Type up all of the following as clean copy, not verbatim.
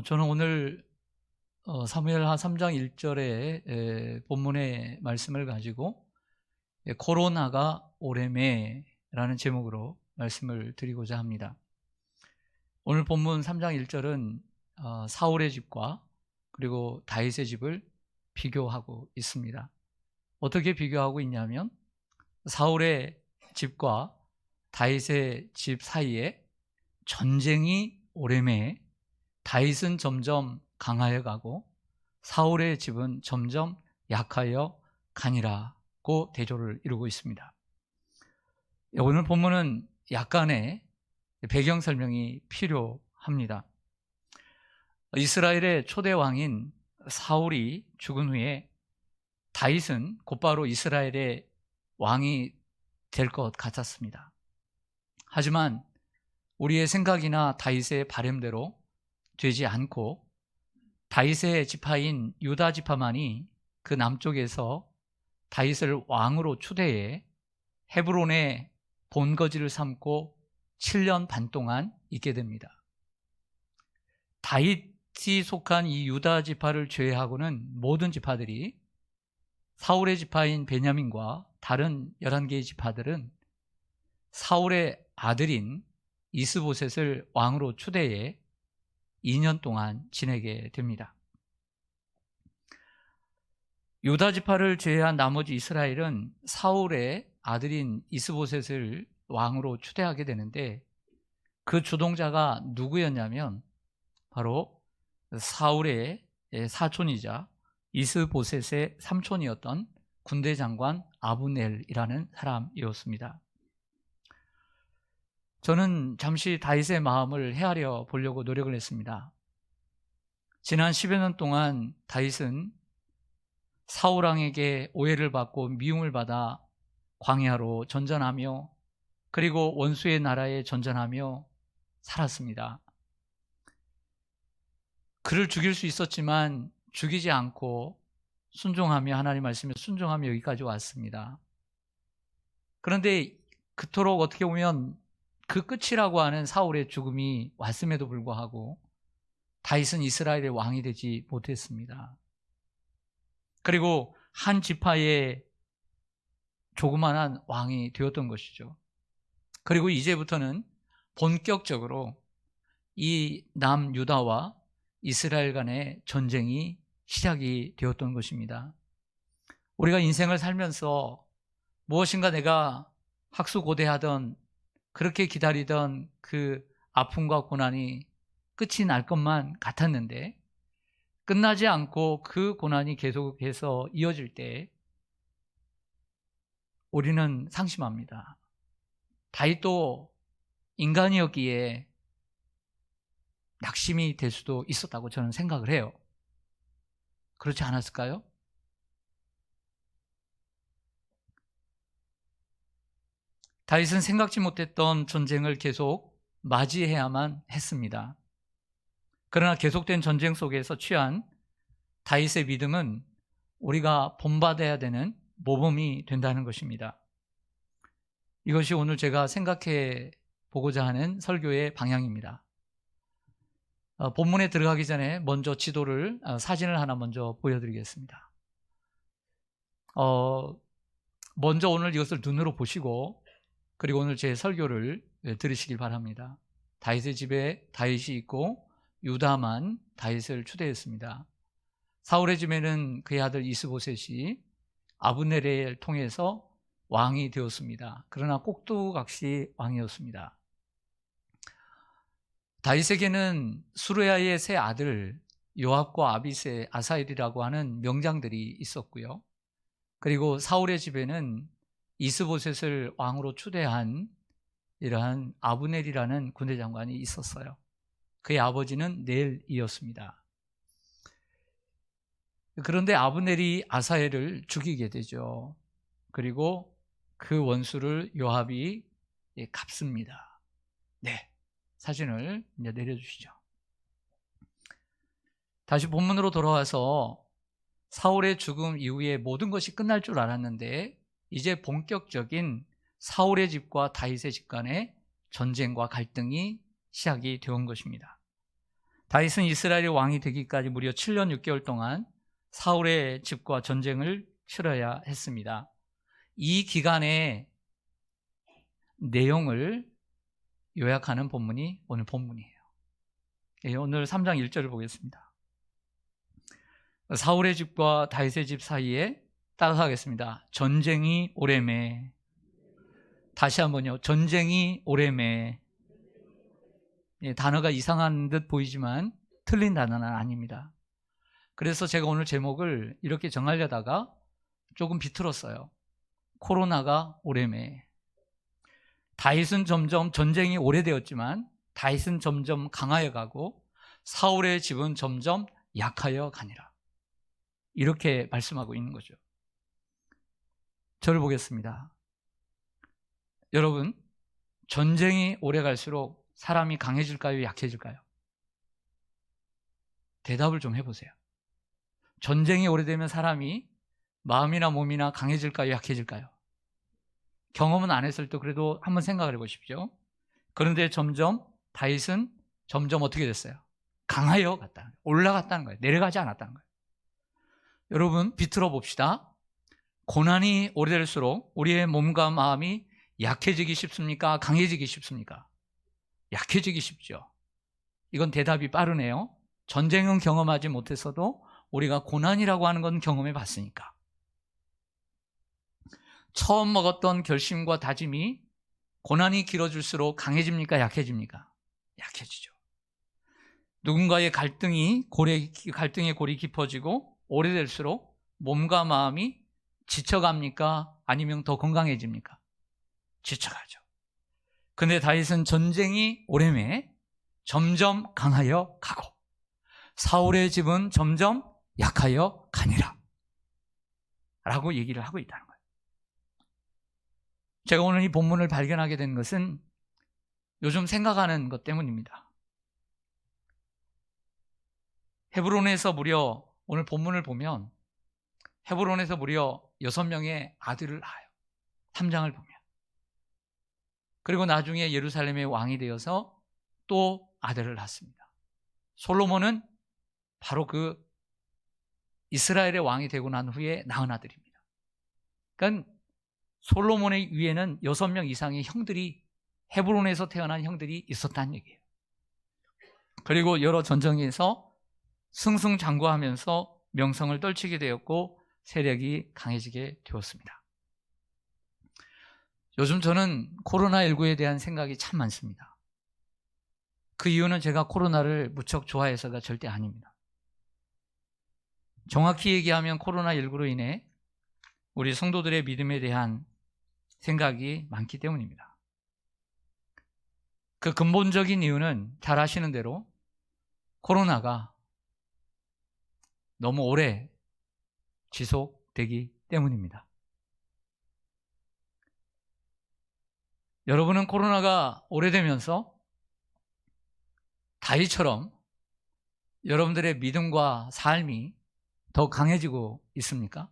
저는 오늘 사무엘하 3장 1절의 본문의 말씀을 가지고 코로나가 오래매라는 제목으로 말씀을 드리고자 합니다. 오늘 본문 3장 1절은 사울의 집과 그리고 다윗의 집을 비교하고 있습니다. 어떻게 비교하고 있냐면 사울의 집과 다윗의 집 사이에 전쟁이 오래매 다윗은 점점 강하여 가고 사울의 집은 점점 약하여 가니라고 대조를 이루고 있습니다. 오늘 본문은 약간의 배경 설명이 필요합니다. 이스라엘의 초대 왕인 사울이 죽은 후에 다윗은 곧바로 이스라엘의 왕이 될 것 같았습니다. 하지만 우리의 생각이나 다윗의 바램대로 되지 않고 다윗의 지파인 유다 지파만이 그 남쪽에서 다윗을 왕으로 추대해 헤브론의 본거지를 삼고 7년 반 동안 있게 됩니다. 다윗이 속한 이 유다 지파를 제외하고는 모든 지파들이 사울의 지파인 베냐민과 다른 11개의 지파들은 사울의 아들인 이스보셋을 왕으로 추대해 2년 동안 지내게 됩니다. 유다 지파를 제외한 나머지 이스라엘은 사울의 아들인 이스보셋을 왕으로 추대하게 되는데 그 주동자가 누구였냐면 바로 사울의 사촌이자 이스보셋의 삼촌이었던 군대 장관 아브넬이라는 사람이었습니다. 저는 잠시 다윗의 마음을 헤아려 보려고 노력을 했습니다. 지난 10여 년 동안 다윗은 사울 왕에게 오해를 받고 미움을 받아 광야로 전전하며 그리고 원수의 나라에 전전하며 살았습니다. 그를 죽일 수 있었지만 죽이지 않고 순종하며 하나님 말씀에 순종하며 여기까지 왔습니다. 그런데 그토록 어떻게 보면 그 끝이라고 하는 사울의 죽음이 왔음에도 불구하고 다윗은 이스라엘의 왕이 되지 못했습니다. 그리고 한 지파의 조그만한 왕이 되었던 것이죠. 그리고 이제부터는 본격적으로 이 남유다와 이스라엘 간의 전쟁이 시작이 되었던 것입니다. 우리가 인생을 살면서 무엇인가 내가 학수고대하던 그렇게 기다리던 그 아픔과 고난이 끝이 날 것만 같았는데 끝나지 않고 그 고난이 계속해서 이어질 때 우리는 상심합니다. 다윗도 인간이었기에 낙심이 될 수도 있었다고 저는 생각을 해요. 그렇지 않았을까요? 다윗은 생각지 못했던 전쟁을 계속 맞이해야만 했습니다. 그러나 계속된 전쟁 속에서 취한 다윗의 믿음은 우리가 본받아야 되는 모범이 된다는 것입니다. 이것이 오늘 제가 생각해 보고자 하는 설교의 방향입니다. 본문에 들어가기 전에 먼저 지도를 사진을 하나 먼저 보여드리겠습니다. 먼저 오늘 이것을 눈으로 보시고 그리고 오늘 제 설교를 들으시길 바랍니다. 다윗의 집에 다윗이 있고 유다만 다윗을 추대했습니다. 사울의 집에는 그의 아들 이스보셋이 아브넬을 통해서 왕이 되었습니다. 그러나 꼭두각시 왕이었습니다. 다윗에게는 수르야의 세 아들 요압과 아비세, 아사엘이라고 하는 명장들이 있었고요. 그리고 사울의 집에는 이스보셋을 왕으로 추대한 이러한 아브넬이라는 군대 장관이 있었어요. 그의 아버지는 넬이었습니다. 그런데 아브넬이 아사엘을 죽이게 되죠. 그리고 그 원수를 요압이 갚습니다. 네, 사진을 이제 내려주시죠. 다시 본문으로 돌아와서 사울의 죽음 이후에 모든 것이 끝날 줄 알았는데 이제 본격적인 사울의 집과 다윗의 집 간의 전쟁과 갈등이 시작이 되온 것입니다. 다윗은 이스라엘의 왕이 되기까지 무려 7년 6개월 동안 사울의 집과 전쟁을 치러야 했습니다. 이 기간의 내용을 요약하는 본문이 오늘 본문이에요. 오늘 3장 1절을 보겠습니다. 사울의 집과 다윗의 집 사이에 따라서 하겠습니다. 전쟁이 오래매. 다시 한번요. 전쟁이 오래매. 단어가 이상한 듯 보이지만 틀린 단어는 아닙니다. 그래서 제가 오늘 제목을 이렇게 정하려다가 조금 비틀었어요. 코로나가 오래매. 다윗은 점점 전쟁이 오래되었지만 다윗은 점점 강하여 가고 사울의 집은 점점 약하여 가니라. 이렇게 말씀하고 있는 거죠. 저를 보겠습니다. 여러분, 전쟁이 오래 갈수록 사람이 강해질까요? 약해질까요? 대답을 좀 해보세요. 전쟁이 오래되면 사람이 마음이나 몸이나 강해질까요? 약해질까요? 경험은 안 했을 때 그래도 한번 생각을 해보십시오. 그런데 점점 다윗은 점점 어떻게 됐어요? 강하여 갔다는 거예요. 올라갔다는 거예요. 내려가지 않았다는 거예요. 여러분, 비틀어 봅시다. 고난이 오래될수록 우리의 몸과 마음이 약해지기 쉽습니까? 강해지기 쉽습니까? 약해지기 쉽죠. 이건 대답이 빠르네요. 전쟁은 경험하지 못했어도 우리가 고난이라고 하는 건 경험해 봤으니까. 처음 먹었던 결심과 다짐이 고난이 길어질수록 강해집니까? 약해집니까? 약해지죠. 누군가의 갈등의 골이 깊어지고 오래될수록 몸과 마음이 지쳐갑니까? 아니면 더 건강해집니까? 지쳐가죠. 근데 다윗은 전쟁이 오래매 점점 강하여 가고 사울의 집은 점점 약하여 가니라 라고 얘기를 하고 있다는 거예요. 제가 오늘 이 본문을 발견하게 된 것은 요즘 생각하는 것 때문입니다. 헤브론에서 무려 오늘 본문을 보면 헤브론에서 무려 6명의 아들을 낳아요. 3장을 보면. 그리고 나중에 예루살렘의 왕이 되어서 또 아들을 낳습니다. 솔로몬은 바로 그 이스라엘의 왕이 되고 난 후에 낳은 아들입니다. 그러니까 솔로몬의 위에는 6명 이상의 형들이, 헤브론에서 태어난 형들이 있었다는 얘기예요. 그리고 여러 전쟁에서 승승장구하면서 명성을 떨치게 되었고 세력이 강해지게 되었습니다. 요즘 저는 코로나19에 대한 생각이 참 많습니다. 그 이유는 제가 코로나를 무척 좋아해서가 절대 아닙니다. 정확히 얘기하면 코로나19로 인해 우리 성도들의 믿음에 대한 생각이 많기 때문입니다. 그 근본적인 이유는 잘 아시는 대로 코로나가 너무 오래 지속되기 때문입니다. 여러분은 코로나가 오래되면서 다윗처럼 여러분들의 믿음과 삶이 더 강해지고 있습니까?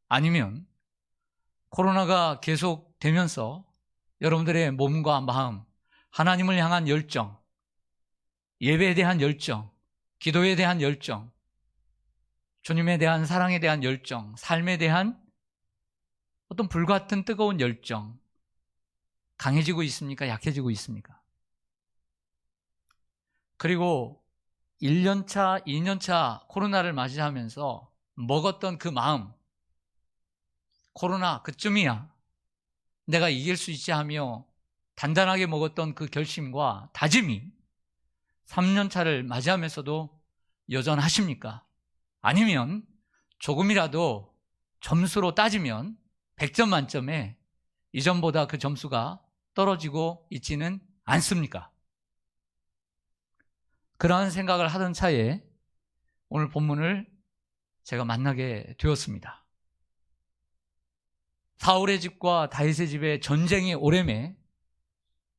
아니면 코로나가 계속되면서 여러분들의 몸과 마음, 하나님을 향한 열정, 예배에 대한 열정, 기도에 대한 열정, 주님에 대한 사랑에 대한 열정, 삶에 대한 어떤 불같은 뜨거운 열정 강해지고 있습니까? 약해지고 있습니까? 그리고 1년차, 2년차 코로나를 맞이하면서 먹었던 그 마음, 코로나 그쯤이야, 내가 이길 수 있지 하며 단단하게 먹었던 그 결심과 다짐이 3년차를 맞이하면서도 여전하십니까? 아니면 조금이라도 점수로 따지면 100점 만점에 이전보다 그 점수가 떨어지고 있지는 않습니까? 그러한 생각을 하던 차에 오늘 본문을 제가 만나게 되었습니다. 사울의 집과 다윗의 집의 전쟁이 오래매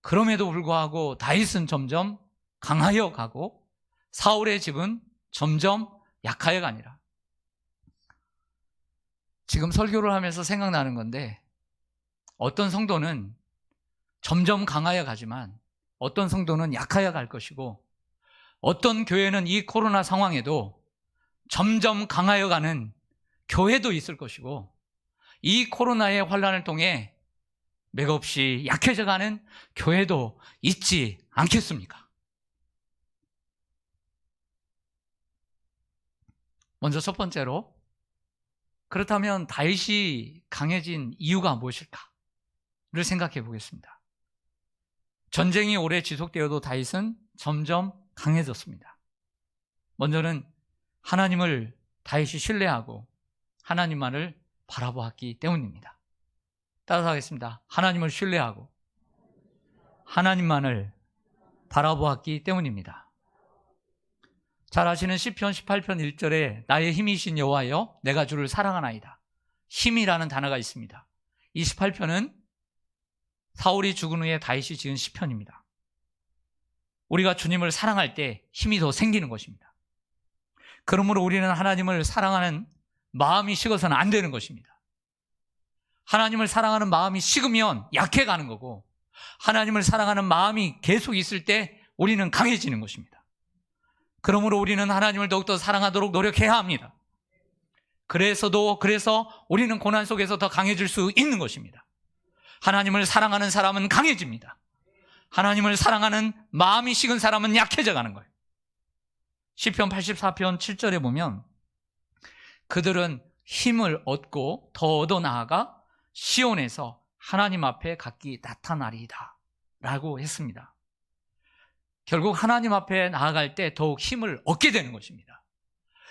그럼에도 불구하고 다윗은 점점 강하여 가고 사울의 집은 점점 약하여 가니라. 지금 설교를 하면서 생각나는 건데 어떤 성도는 점점 강하여 가지만 어떤 성도는 약하여 갈 것이고 어떤 교회는 이 코로나 상황에도 점점 강하여가는 교회도 있을 것이고, 이 코로나의 환란을 통해 맥없이 약해져가는 교회도 있지 않겠습니까? 먼저 첫 번째로, 그렇다면 다윗이 강해진 이유가 무엇일까를 생각해 보겠습니다. 전쟁이 오래 지속되어도 다윗은 점점 강해졌습니다. 먼저는 하나님을 다윗이 신뢰하고 하나님만을 바라보았기 때문입니다. 따라서 하겠습니다. 하나님을 신뢰하고 하나님만을 바라보았기 때문입니다. 잘 아시는 시편 18편 1절에 나의 힘이신 여호와여 내가 주를 사랑하나이다. 힘이라는 단어가 있습니다. 이 18편은 사울이 죽은 후에 다윗이 지은 시편입니다. 우리가 주님을 사랑할 때 힘이 더 생기는 것입니다. 그러므로 우리는 하나님을 사랑하는 마음이 식어서는 안 되는 것입니다. 하나님을 사랑하는 마음이 식으면 약해가는 거고, 하나님을 사랑하는 마음이 계속 있을 때 우리는 강해지는 것입니다. 그러므로 우리는 하나님을 더욱더 사랑하도록 노력해야 합니다. 그래서 우리는 고난 속에서 더 강해질 수 있는 것입니다. 하나님을 사랑하는 사람은 강해집니다. 하나님을 사랑하는 마음이 식은 사람은 약해져 가는 거예요. 시편 84편 7절에 보면 그들은 힘을 얻고 더 얻어 나아가 시온에서 하나님 앞에 각기 나타나리이다 라고 했습니다. 결국 하나님 앞에 나아갈 때 더욱 힘을 얻게 되는 것입니다.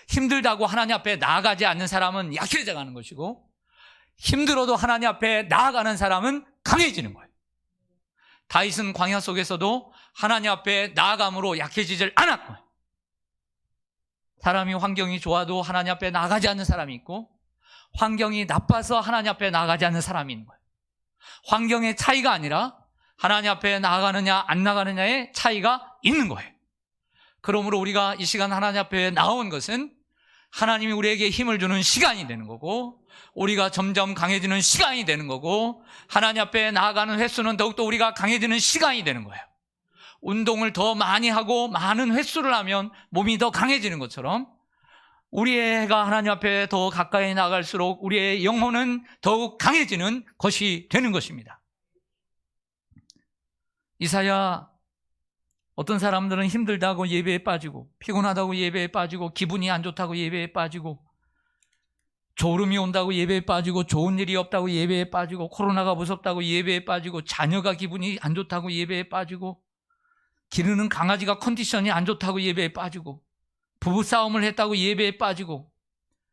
힘들다고 하나님 앞에 나아가지 않는 사람은 약해져 가는 것이고, 힘들어도 하나님 앞에 나아가는 사람은 강해지는 거예요. 다윗은 광야 속에서도 하나님 앞에 나아감으로 약해지질 않았고요. 사람이 환경이 좋아도 하나님 앞에 나아가지 않는 사람이 있고, 환경이 나빠서 하나님 앞에 나아가지 않는 사람이 있는 거예요. 환경의 차이가 아니라 하나님 앞에 나아가느냐 안 나가느냐의 차이가 있는 거예요. 그러므로 우리가 이 시간 하나님 앞에 나온 것은 하나님이 우리에게 힘을 주는 시간이 되는 거고, 우리가 점점 강해지는 시간이 되는 거고, 하나님 앞에 나아가는 횟수는 더욱더 우리가 강해지는 시간이 되는 거예요. 운동을 더 많이 하고 많은 횟수를 하면 몸이 더 강해지는 것처럼, 우리의 해가 하나님 앞에 더 가까이 나갈수록 우리의 영혼은 더욱 강해지는 것이 되는 것입니다. 이사야, 어떤 사람들은 힘들다고 예배에 빠지고, 피곤하다고 예배에 빠지고, 기분이 안 좋다고 예배에 빠지고, 졸음이 온다고 예배에 빠지고, 좋은 일이 없다고 예배에 빠지고, 코로나가 무섭다고 예배에 빠지고, 자녀가 기분이 안 좋다고 예배에 빠지고, 기르는 강아지가 컨디션이 안 좋다고 예배에 빠지고, 부부싸움을 했다고 예배에 빠지고,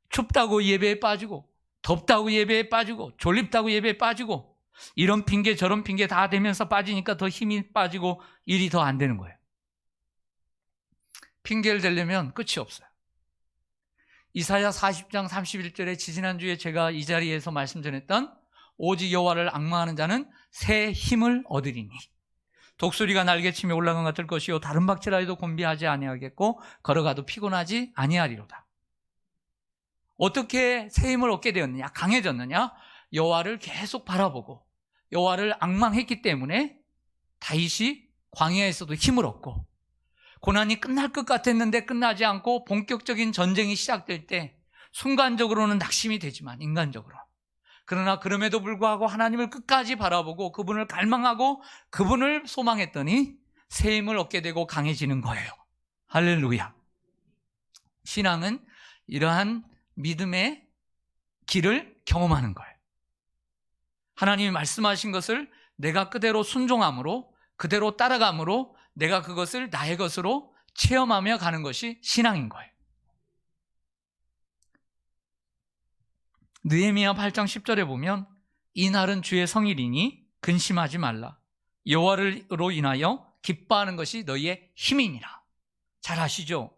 춥다고 예배에 빠지고, 덥다고 예배에 빠지고, 졸립다고 예배에 빠지고, 이런 핑계 저런 핑계 다 대면서 빠지니까 더 힘이 빠지고 일이 더 안 되는 거예요. 핑계를 대려면 끝이 없어요. 이사야 40장 31절에 지지난주에 제가 이 자리에서 말씀 전했던 오직 여호와를 앙망하는 자는 새 힘을 얻으리니 독수리가 날개치며 올라간 같을 것이요 다른 박질라 해도 곤비하지 아니하겠고 걸어가도 피곤하지 아니하리로다. 어떻게 새 힘을 얻게 되었느냐, 강해졌느냐? 여호와를 계속 바라보고 여호와를 앙망했기 때문에 다윗이 광야에서도 힘을 얻고, 고난이 끝날 것 같았는데 끝나지 않고 본격적인 전쟁이 시작될 때 순간적으로는 낙심이 되지만, 인간적으로, 그러나 그럼에도 불구하고 하나님을 끝까지 바라보고 그분을 갈망하고 그분을 소망했더니 새 힘을 얻게 되고 강해지는 거예요. 할렐루야. 신앙은 이러한 믿음의 길을 경험하는 거예요. 하나님이 말씀하신 것을 내가 그대로 순종함으로, 그대로 따라감으로 내가 그것을 나의 것으로 체험하며 가는 것이 신앙인 거예요. 느헤미야 8장 10절에 보면 이 날은 주의 성일이니 근심하지 말라. 여호와로 인하여 기뻐하는 것이 너희의 힘이니라. 잘 아시죠?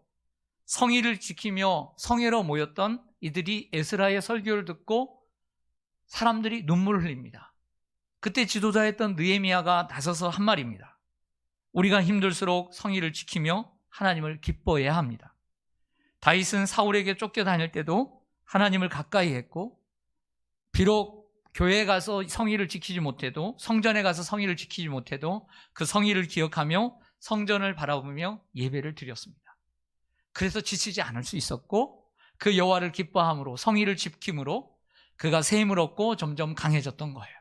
성일을 지키며 성회로 모였던 이들이 에스라의 설교를 듣고 사람들이 눈물을 흘립니다. 그때 지도자였던 느헤미야가 나서서 한 말입니다. 우리가 힘들수록 성의를 지키며 하나님을 기뻐해야 합니다. 다윗은 사울에게 쫓겨다닐 때도 하나님을 가까이 했고, 비록 교회에 가서 성의를 지키지 못해도, 성전에 가서 성의를 지키지 못해도 그 성의를 기억하며 성전을 바라보며 예배를 드렸습니다. 그래서 지치지 않을 수 있었고 그 여호와를 기뻐함으로 성의를 지킴으로 그가 세임을 얻고 점점 강해졌던 거예요.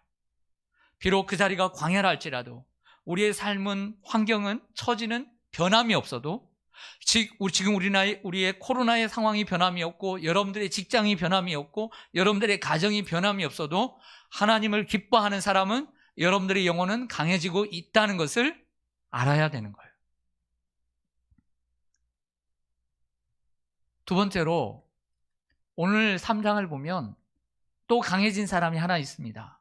비록 그 자리가 광야라 할지라도 우리의 삶은, 환경은, 처지는 변함이 없어도 지금 우리의 코로나의 상황이 변함이 없고 여러분들의 직장이 변함이 없고 여러분들의 가정이 변함이 없어도 하나님을 기뻐하는 사람은 여러분들의 영혼은 강해지고 있다는 것을 알아야 되는 거예요. 두 번째로 오늘 3장을 보면 또 강해진 사람이 하나 있습니다.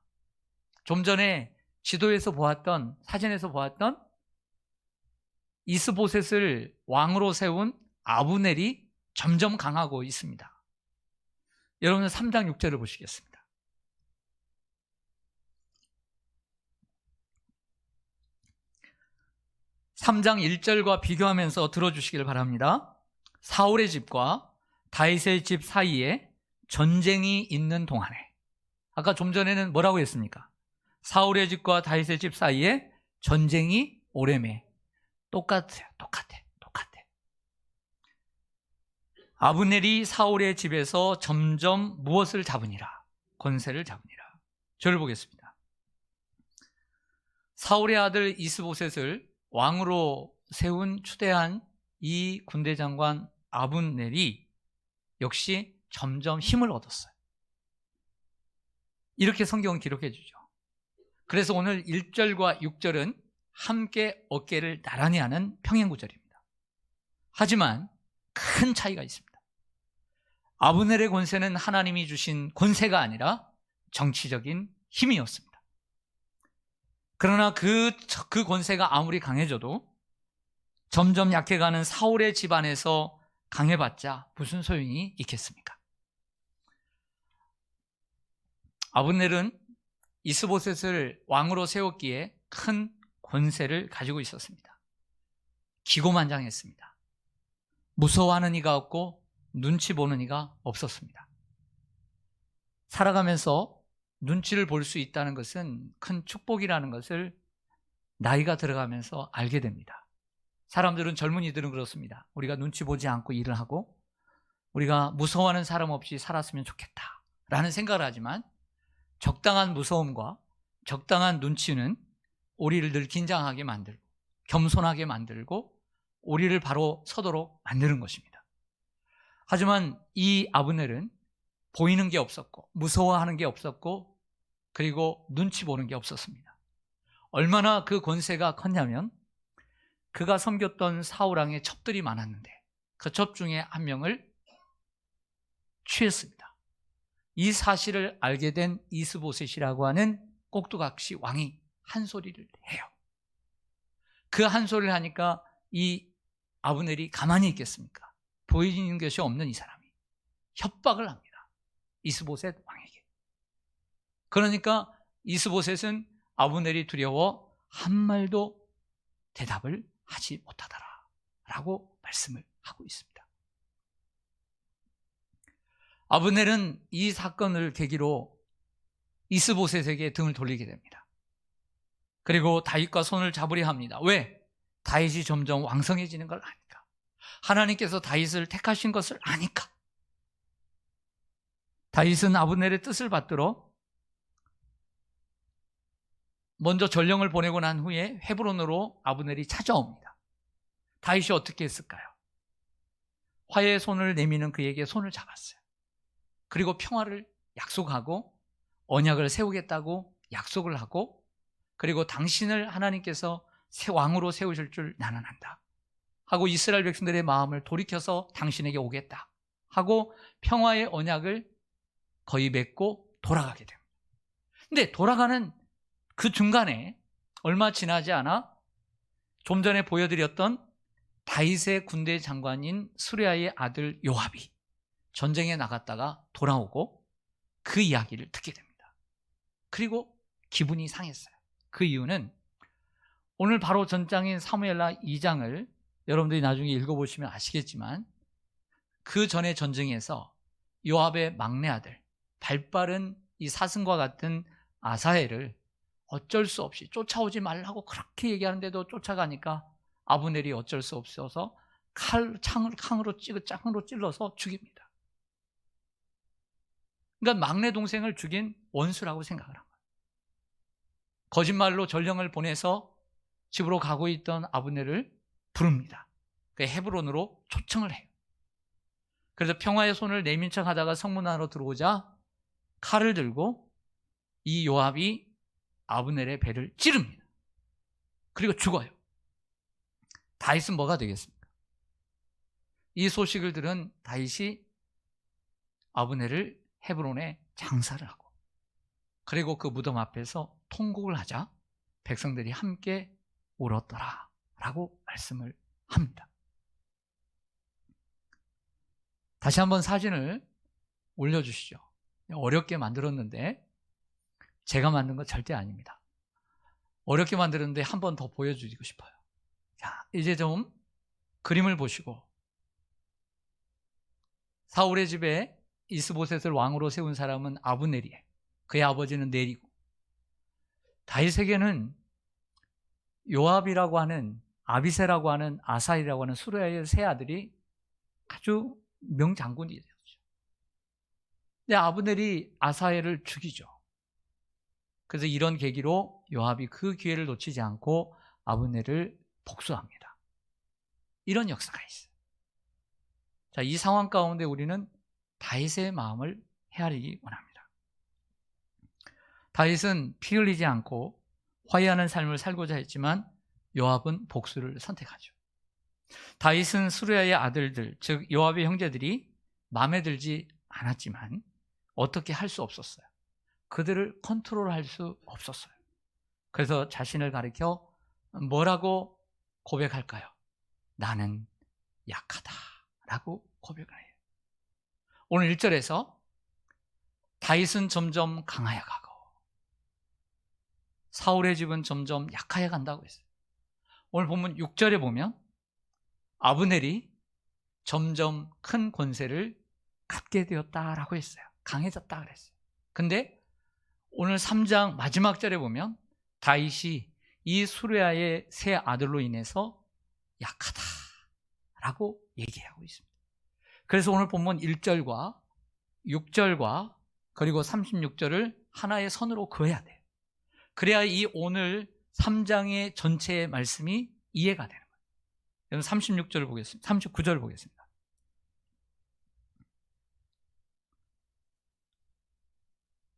좀 전에 지도에서 보았던, 사진에서 보았던 이스보셋을 왕으로 세운 아브넬이 점점 강하고 있습니다. 여러분 3장 6절을 보시겠습니다. 3장 1절과 비교하면서 들어주시길 바랍니다. 사울의 집과 다윗의 집 사이에 전쟁이 있는 동안에, 아까 좀 전에는 뭐라고 했습니까? 사울의 집과 다윗의 집 사이에 전쟁이 오래매. 똑같아. 아브넬이 사울의 집에서 점점 무엇을 잡으니라? 권세를 잡으니라. 저를 보겠습니다. 사울의 아들 이스보셋을 왕으로 세운 추대한 이 군대 장관 아브넬이 역시 점점 힘을 얻었어요. 이렇게 성경은 기록해 주죠. 그래서 오늘 1절과 6절은 함께 어깨를 나란히 하는 평행구절입니다. 하지만 큰 차이가 있습니다. 아브넬의 권세는 하나님이 주신 권세가 아니라 정치적인 힘이었습니다. 그러나 그 권세가 아무리 강해져도 점점 약해가는 사울의 집안에서 강해봤자 무슨 소용이 있겠습니까? 아브넬은 이스보셋을 왕으로 세웠기에 큰 권세를 가지고 있었습니다. 기고만장했습니다. 무서워하는 이가 없고 눈치 보는 이가 없었습니다. 살아가면서 눈치를 볼 수 있다는 것은 큰 축복이라는 것을 나이가 들어가면서 알게 됩니다. 사람들은, 젊은이들은 그렇습니다. 우리가 눈치 보지 않고 일을 하고 우리가 무서워하는 사람 없이 살았으면 좋겠다라는 생각을 하지만 적당한 무서움과 적당한 눈치는 우리를 늘 긴장하게 만들고 겸손하게 만들고 우리를 바로 서도록 만드는 것입니다. 하지만 이 아브넬은 보이는 게 없었고 무서워하는 게 없었고 그리고 눈치 보는 게 없었습니다. 얼마나 그 권세가 컸냐면 그가 섬겼던 사울왕의 첩들이 많았는데 그 첩 중에 한 명을 취했습니다. 이 사실을 알게 된 이스보셋이라고 하는 꼭두각시 왕이 한 소리를 해요. 그 한 소리를 하니까 이 아브넬이 가만히 있겠습니까? 보이는 것이 없는 이 사람이 협박을 합니다. 이스보셋 왕에게. 그러니까 이스보셋은 아브넬이 두려워 한 말도 대답을 하지 못하더라 라고 말씀을 하고 있습니다. 아브넬은 이 사건을 계기로 이스보셋에게 등을 돌리게 됩니다. 그리고 다윗과 손을 잡으려 합니다. 왜? 다윗이 점점 왕성해지는 걸 아니까. 하나님께서 다윗을 택하신 것을 아니까. 다윗은 아브넬의 뜻을 받들어 먼저 전령을 보내고 난 후에 헤브론으로 아브넬이 찾아옵니다. 다윗이 어떻게 했을까요? 화해의 손을 내미는 그에게 손을 잡았어요. 그리고 평화를 약속하고 언약을 세우겠다고 약속을 하고 그리고 당신을 하나님께서 새 왕으로 세우실 줄 나는 안다 하고 이스라엘 백성들의 마음을 돌이켜서 당신에게 오겠다 하고 평화의 언약을 거의 맺고 돌아가게 됩니다. 근데 돌아가는 그 중간에 얼마 지나지 않아 좀 전에 보여드렸던 다윗의 군대 장관인 수레아의 아들 요압이 전쟁에 나갔다가 돌아오고 그 이야기를 듣게 됩니다. 그리고 기분이 상했어요. 그 이유는 오늘 바로 전장인 사무엘하 2장을 여러분들이 나중에 읽어보시면 아시겠지만 그 전에 전쟁에서 요압의 막내 아들, 발빠른 이 사슴과 같은 아사헬을 어쩔 수 없이 쫓아오지 말라고 그렇게 얘기하는데도 쫓아가니까 아브넬이 어쩔 수 없어서 창으로 찔러서 죽입니다. 그러니까 막내 동생을 죽인 원수라고 생각을 한 거예요. 거짓말로 전령을 보내서 집으로 가고 있던 아브넬을 부릅니다. 그 헤브론으로 초청을 해요. 그래서 평화의 손을 내민 척 하다가 성문 안으로 들어오자 칼을 들고 이 요압이 아브넬의 배를 찌릅니다. 그리고 죽어요. 다윗은 뭐가 되겠습니까? 이 소식을 들은 다윗이 아브넬을 헤브론에 장사를 하고, 그리고 그 무덤 앞에서 통곡을 하자 백성들이 함께 울었더라 라고 말씀을 합니다. 다시 한번 사진을 올려주시죠. 어렵게 만들었는데 제가 만든 건 절대 아닙니다. 어렵게 만들었는데 한 번 더 보여주고 싶어요. 자, 이제 좀 그림을 보시고, 사울의 집에 이스보셋을 왕으로 세운 사람은 아브넬이에요. 그의 아버지는 넬이고, 다윗에게는 요압이라고 하는, 아비새라고 하는, 아사이라고 하는 수르야의 세 아들이 아주 명장군이 되었죠. 근데 아브넬이 아사엘을 죽이죠. 그래서 이런 계기로 요압이 그 기회를 놓치지 않고 아브넬을 복수합니다. 이런 역사가 있어요. 자, 이 상황 가운데 우리는 다윗의 마음을 헤아리기 원합니다. 다윗은 피 흘리지 않고 화해하는 삶을 살고자 했지만 요압은 복수를 선택하죠. 다윗은 수르야의 아들들, 즉 요압의 형제들이 마음에 들지 않았지만 어떻게 할 수 없었어요. 그들을 컨트롤할 수 없었어요. 그래서 자신을 가리켜 뭐라고 고백할까요? 나는 약하다라고 고백을 해요. 오늘 1절에서 다윗은 점점 강하여 가고 사울의 집은 점점 약하여 간다고 했어요. 오늘 본문 6절에 보면 아브넬이 점점 큰 권세를 갖게 되었다라고 했어요. 강해졌다 그랬어요. 근데 오늘 3장 마지막 절에 보면 다윗이 이 수르야의 세 아들로 인해서 약하다라고 얘기하고 있습니다. 그래서 오늘 본문 1절과 6절과 그리고 36절을 하나의 선으로 그어야 돼요. 그래야 이 오늘 3장의 전체의 말씀이 이해가 되는 거예요. 여러분 36절을 보겠습니다. 39절을 보겠습니다.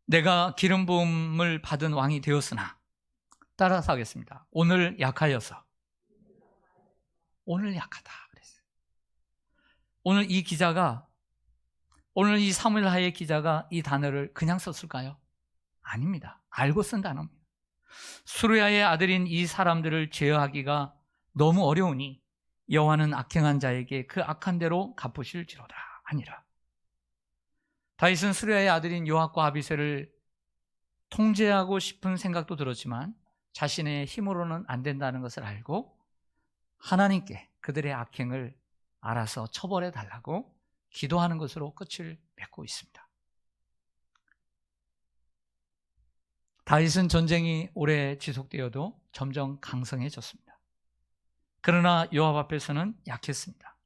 내가 기름 부음을 받은 왕이 되었으나, 따라서 하겠습니다. 오늘 약하여서. 오늘 약하다 그랬어요. 오늘 이 기자가, 오늘 이 사무엘하의 기자가 이 단어를 그냥 썼을까요? 아닙니다. 알고 쓴 단어입니다. 수르야의 아들인 이 사람들을 제어하기가 너무 어려우니 여호와는 악행한 자에게 그 악한 대로 갚으실지로다 아니라. 다윗은 수르야의 아들인 요압과 아비새를 통제하고 싶은 생각도 들었지만 자신의 힘으로는 안 된다는 것을 알고 하나님께 그들의 악행을 알아서 처벌해 달라고 기도하는 것으로 끝을 맺고 있습니다. 다윗은 전쟁이 오래 지속되어도 점점 강성해졌습니다. 그러나 요압 앞에서는 약했습니다.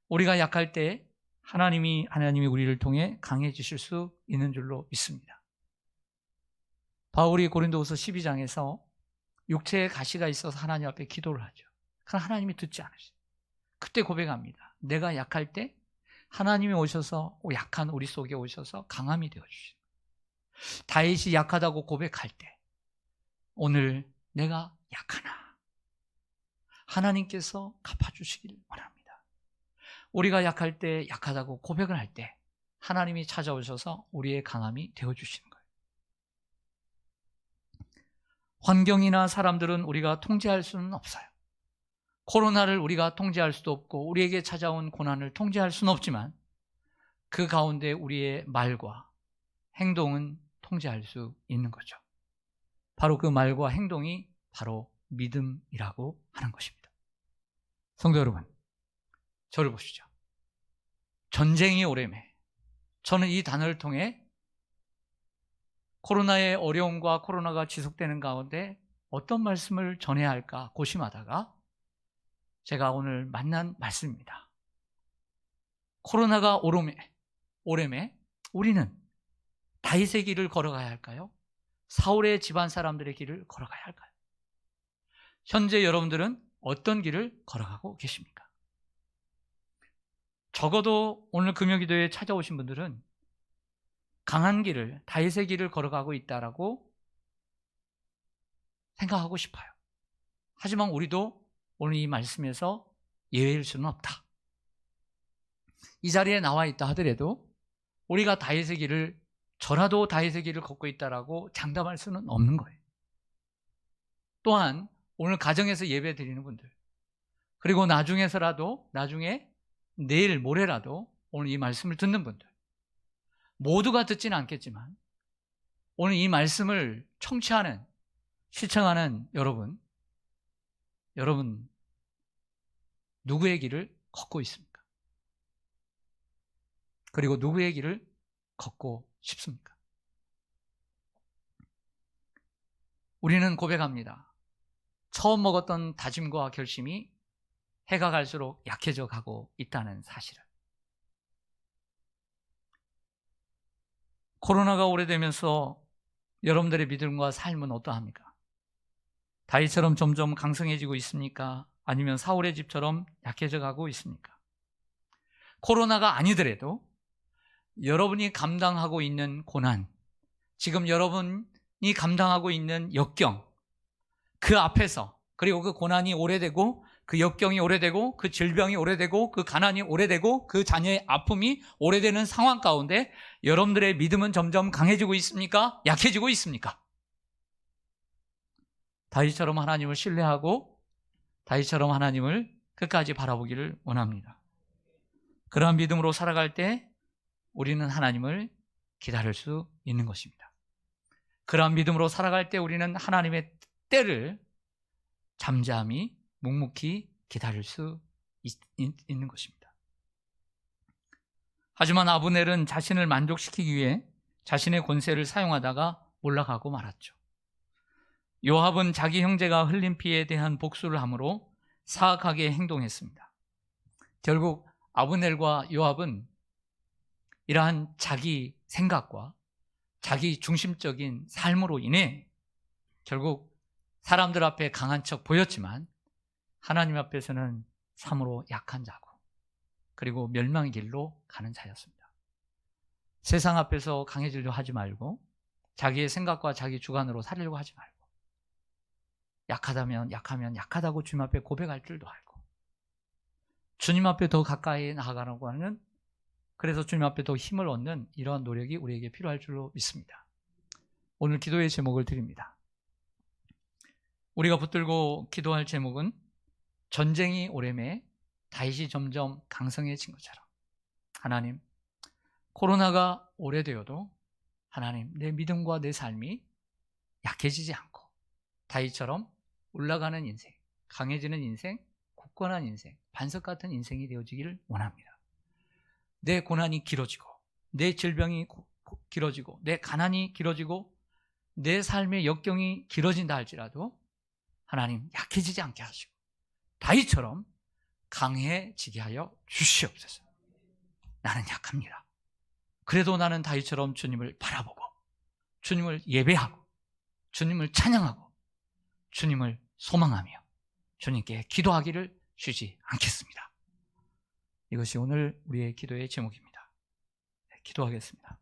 우리가 약할 때 하나님이 우리를 통해 강해지실 수 있는 줄로 믿습니다. 바울이 고린도후서 12장에서 육체에 가시가 있어서 하나님 앞에 기도를 하죠. 그러나 하나님이 듣지 않으세요. 그때 고백합니다. 내가 약할 때 하나님이 오셔서 약한 우리 속에 오셔서 강함이 되어주시는 거예요. 다윗이 약하다고 고백할 때 오늘 내가 약하나 하나님께서 갚아주시길 원합니다. 우리가 약할 때, 약하다고 고백을 할 때 하나님이 찾아오셔서 우리의 강함이 되어주시는 거예요. 환경이나 사람들은 우리가 통제할 수는 없어요. 코로나를 우리가 통제할 수도 없고 우리에게 찾아온 고난을 통제할 수는 없지만 그 가운데 우리의 말과 행동은 통제할 수 있는 거죠. 바로 그 말과 행동이 바로 믿음이라고 하는 것입니다. 성도 여러분, 저를 보시죠. 전쟁이 오래매. 저는 이 단어를 통해 코로나의 어려움과 코로나가 지속되는 가운데 어떤 말씀을 전해야 할까 고심하다가 제가 오늘 만난 말씀입니다. 코로나가 오래매 우리는 다윗의 길을 걸어가야 할까요? 사울의 집안 사람들의 길을 걸어가야 할까요? 현재 여러분들은 어떤 길을 걸어가고 계십니까? 적어도 오늘 금요기도에 찾아오신 분들은 강한 길을, 다윗의 길을 걸어가고 있다라고 생각하고 싶어요. 하지만 우리도 오늘 이 말씀에서 예외일 수는 없다. 이 자리에 나와 있다 하더라도 우리가 다윗의 길을, 저라도 다윗의 길을 걷고 있다라고 장담할 수는 없는 거예요. 또한 오늘 가정에서 예배 드리는 분들, 그리고 나중에 내일 모레라도 오늘 이 말씀을 듣는 분들, 모두가 듣지는 않겠지만 오늘 이 말씀을 청취하는, 시청하는 여러분 누구의 길을 걷고 있습니까? 그리고 누구의 길을 걷고 싶습니까? 우리는 고백합니다. 처음 먹었던 다짐과 결심이 해가 갈수록 약해져 가고 있다는 사실을. 코로나가 오래되면서 여러분들의 믿음과 삶은 어떠합니까? 다윗처럼 점점 강성해지고 있습니까? 아니면 사울의 집처럼 약해져 가고 있습니까? 코로나가 아니더라도 여러분이 감당하고 있는 고난, 지금 여러분이 감당하고 있는 역경, 그 앞에서, 그리고 그 고난이 오래되고 그 역경이 오래되고 그 질병이 오래되고 그 가난이 오래되고 그 자녀의 아픔이 오래되는 상황 가운데 여러분들의 믿음은 점점 강해지고 있습니까? 약해지고 있습니까? 다윗처럼 하나님을 신뢰하고 다윗처럼 하나님을 끝까지 바라보기를 원합니다. 그러한 믿음으로 살아갈 때 우리는 하나님을 기다릴 수 있는 것입니다. 그러한 믿음으로 살아갈 때 우리는 하나님의 때를 잠잠히 묵묵히 기다릴 수 있는 것입니다. 하지만 아브넬은 자신을 만족시키기 위해 자신의 권세를 사용하다가 올라가고 말았죠. 요압은 자기 형제가 흘린 피에 대한 복수를 함으로 사악하게 행동했습니다. 결국 아브넬과 요압은 이러한 자기 생각과 자기 중심적인 삶으로 인해 결국 사람들 앞에 강한 척 보였지만 하나님 앞에서는 참으로 약한 자고, 그리고 멸망의 길로 가는 자였습니다. 세상 앞에서 강해지려 하지 말고 자기의 생각과 자기 주관으로 살려고 하지 말고 약하면 약하다고 주님 앞에 고백할 줄도 알고 주님 앞에 더 가까이 나아가라고 하는, 그래서 주님 앞에 더 힘을 얻는 이러한 노력이 우리에게 필요할 줄로 믿습니다. 오늘 기도의 제목을 드립니다. 우리가 붙들고 기도할 제목은 전쟁이 오래매 다윗이 점점 강성해진 것처럼, 하나님, 코로나가 오래되어도 하나님, 내 믿음과 내 삶이 약해지지 않고 다윗처럼 올라가는 인생, 강해지는 인생, 굳건한 인생, 반석 같은 인생이 되어지기를 원합니다. 내 고난이 길어지고 내 질병이 길어지고 내 가난이 길어지고 내 삶의 역경이 길어진다 할지라도 하나님, 약해지지 않게 하시고 다윗처럼 강해지게 하여 주시옵소서. 나는 약합니다. 그래도 나는 다윗처럼 주님을 바라보고 주님을 예배하고 주님을 찬양하고 주님을 소망하며 주님께 기도하기를 쉬지 않겠습니다. 이것이 오늘 우리의 기도의 제목입니다. 기도하겠습니다.